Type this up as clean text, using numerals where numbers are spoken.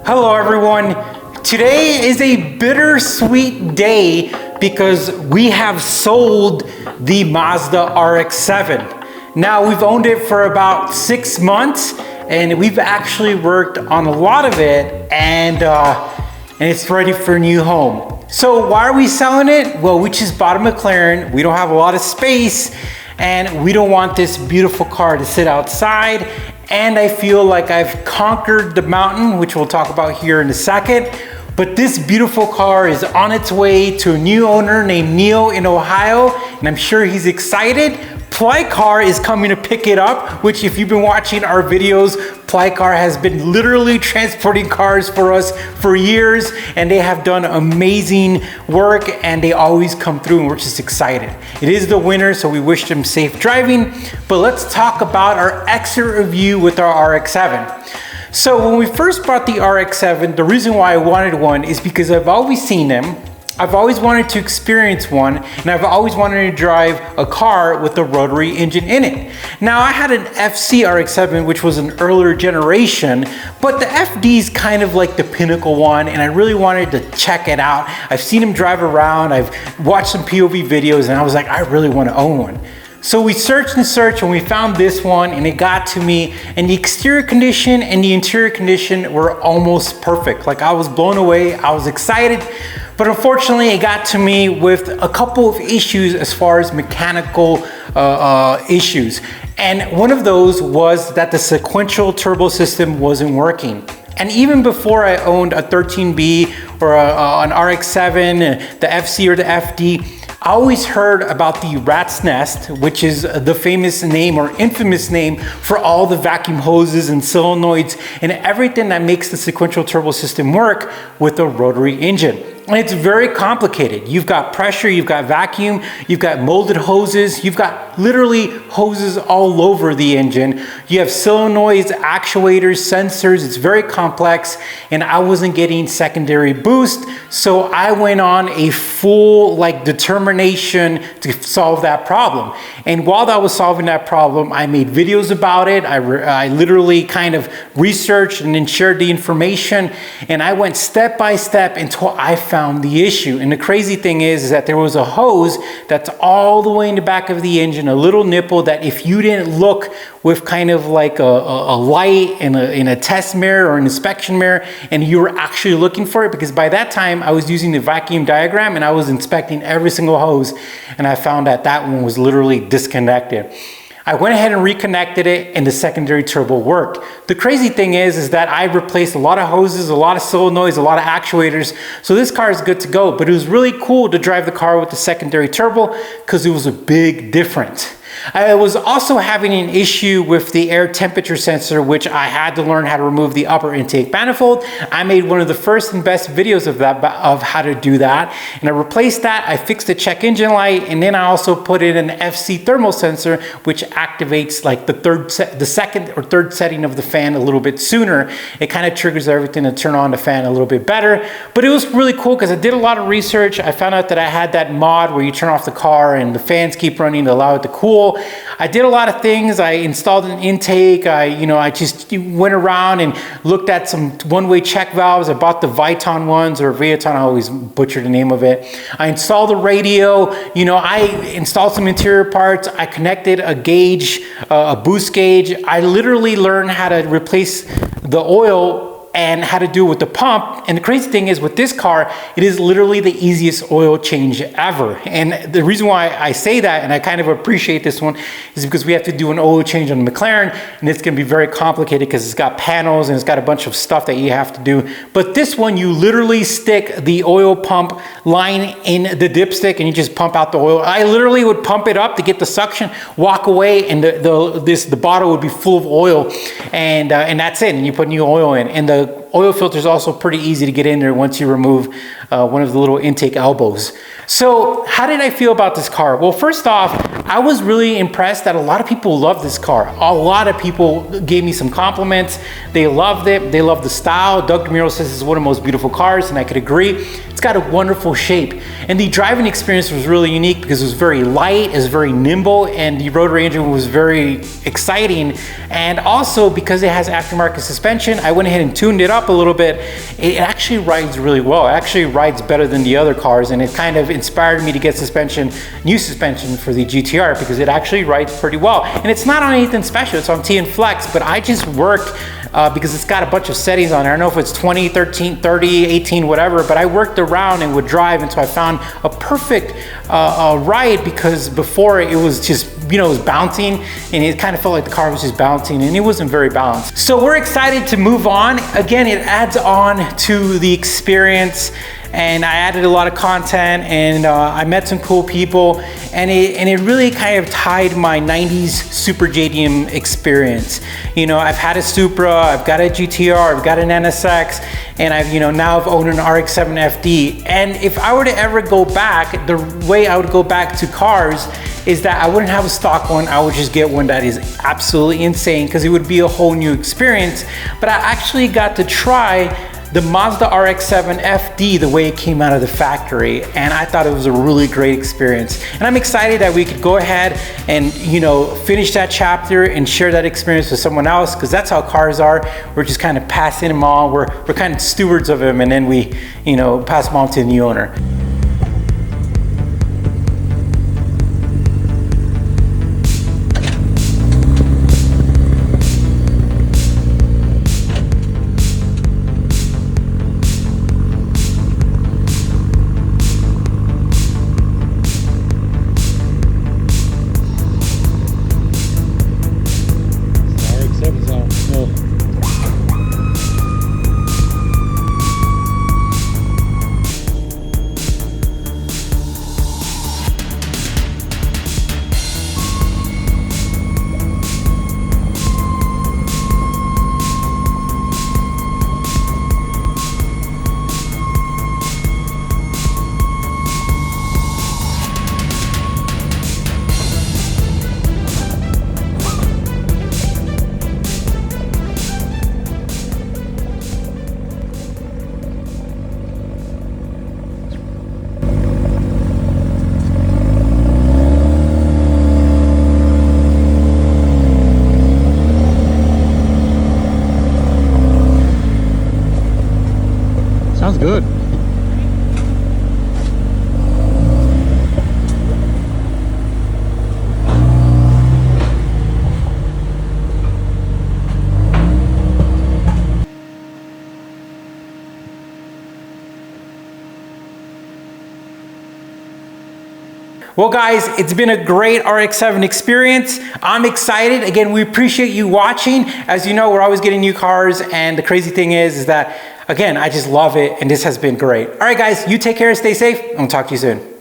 Hello everyone. Today is a bittersweet day because we have sold the Mazda RX-7. Now we've owned it for about 6 months and we've actually worked on a lot of it and it's ready for a new home. So why are we selling it? Well, we just bought a McLaren. We don't have a lot of space and we don't want this beautiful car to sit outside. And I feel like I've conquered the mountain, which we'll talk about here in a second. But this beautiful car is on its way to a new owner named Neil in Ohio, and I'm sure he's excited. Car is coming to pick it up, which if you've been watching our videos, Car has been literally transporting cars for us for years, and they have done amazing work, and they always come through, and we're just excited. It is the winter, so we wish them safe driving, but let's talk about our exit review with our RX-7. So when we bought the RX-7, the reason why I wanted one is because I've always seen them. I've always wanted to experience one, and I've always wanted to drive a car with a rotary engine in it. Now I had an FC RX-7, which was an earlier generation, but the FD is kind of like the pinnacle one, and I really wanted to check it out. I've seen him drive around, I've watched some POV videos, and I was like, I really want to own one. So we searched and searched and we found this one and it got to me, and the exterior condition and the interior condition were almost perfect. Like I was blown away, I was excited, but unfortunately it got to me with a couple of issues as far as mechanical issues. And one of those was that the sequential turbo system wasn't working. And even before I owned a 13B or an RX-7, the FC or the FD, I always heard about the rat's nest, which is the famous name or infamous name for all the vacuum hoses and solenoids and everything that makes the sequential turbo system work with a rotary engine. And it's very complicated. You've got pressure, you've got vacuum, you've got molded hoses, you've got literally hoses all over the engine. You have solenoids, actuators, sensors. It's very complex, and I wasn't getting secondary boost. So I went on a full determination to solve that problem. And while I was solving that problem, I made videos about it. I literally kind of researched and then shared the information, and I went step by step until I found the issue. And the crazy thing is that there was a hose that's all the way in the back of the engine, a little nipple that if you didn't look with kind of like a light in a test mirror or an inspection mirror, and you were actually looking for it, because by that time I was using the vacuum diagram and I was inspecting every single hose, and I found that that one was literally disconnected. I went ahead and reconnected it, and the secondary turbo worked. The crazy thing is that I replaced a lot of hoses, a lot of solenoids, a lot of actuators, so this car is good to go. But it was really cool to drive the car with the secondary turbo because it was a big difference. I was also having an issue with the air temperature sensor, which I had to learn how to remove the upper intake manifold. I made one of the first and best videos of that, of how to do that. And I replaced that, I fixed the check engine light, and then I also put in an FC thermal sensor, which activates like the second or third setting of the fan a little bit sooner. It kind of triggers everything to turn on the fan a little bit better. But it was really cool because I did a lot of research. I found out that I had that mod where you turn off the car and the fans keep running to allow it to cool. I did a lot of things. I installed an intake. I just went around and looked at some one-way check valves. I bought the Viton ones, or Viton, I always butcher the name of it. I installed the radio. I installed some interior parts. I connected a gauge, a boost gauge. I literally learned how to replace the oil and how to do it with the pump. And the crazy thing is with this car, it is literally the easiest oil change ever. And the reason why I say that, and I kind of appreciate this one, is because we have to do an oil change on the McLaren, and it's gonna be very complicated because it's got panels and it's got a bunch of stuff that you have to do. But this one, you literally stick the oil pump line in the dipstick and you just pump out the oil. I literally would pump it up to get the suction, walk away, and the bottle would be full of oil, and that's it, and you put new oil in. And the oil filter is also pretty easy to get in there once you remove one of the little intake elbows. So how did I feel about this car? Well, first off, I was really impressed that a lot of people love this car. A lot of people gave me some compliments. They loved it. They loved the style. Doug DeMuro says it's one of the most beautiful cars, and I could agree. It's got a wonderful shape. And the driving experience was really unique because it was very light, it was very nimble, and the rotary engine was very exciting. And also because it has aftermarket suspension, I went ahead and tuned it up up a little bit, it actually rides really well. It actually rides better than the other cars, and it kind of inspired me to get new suspension for the GTR because it actually rides pretty well. And it's not on anything special, it's on T and Flex, but I just worked because it's got a bunch of settings on there. I don't know if it's 20, 13, 30, 18, whatever, but I worked around and would drive until I found a perfect ride, because before it was just, you know, it was bouncing, and it kind of felt like the car was just bouncing, and it wasn't very balanced. So we're excited to move on. Again, it adds on to the experience, and I added a lot of content, and I met some cool people, and it really kind of tied my 90s Super JDM experience. You know, I've had a Supra, I've got a GTR, I've got an NSX, and now I've owned an RX-7 FD. And if I were to ever go back, the way I would go back to cars is that I wouldn't have a stock one, I would just get one that is absolutely insane, because it would be a whole new experience. But I actually got to try the Mazda RX-7 FD the way it came out of the factory, and I thought it was a really great experience. And I'm excited that we could go ahead and finish that chapter and share that experience with someone else, because that's how cars are. We're just kind of passing them on. We're kind of stewards of them, and then we pass them on to the new owner. Sounds good. Well guys, it's been a great RX-7 experience. I'm excited. Again, we appreciate you watching. As you know, we're always getting new cars, and the crazy thing is that, again, I just love it, and this has been great. All right guys, you take care, stay safe, and we'll talk to you soon.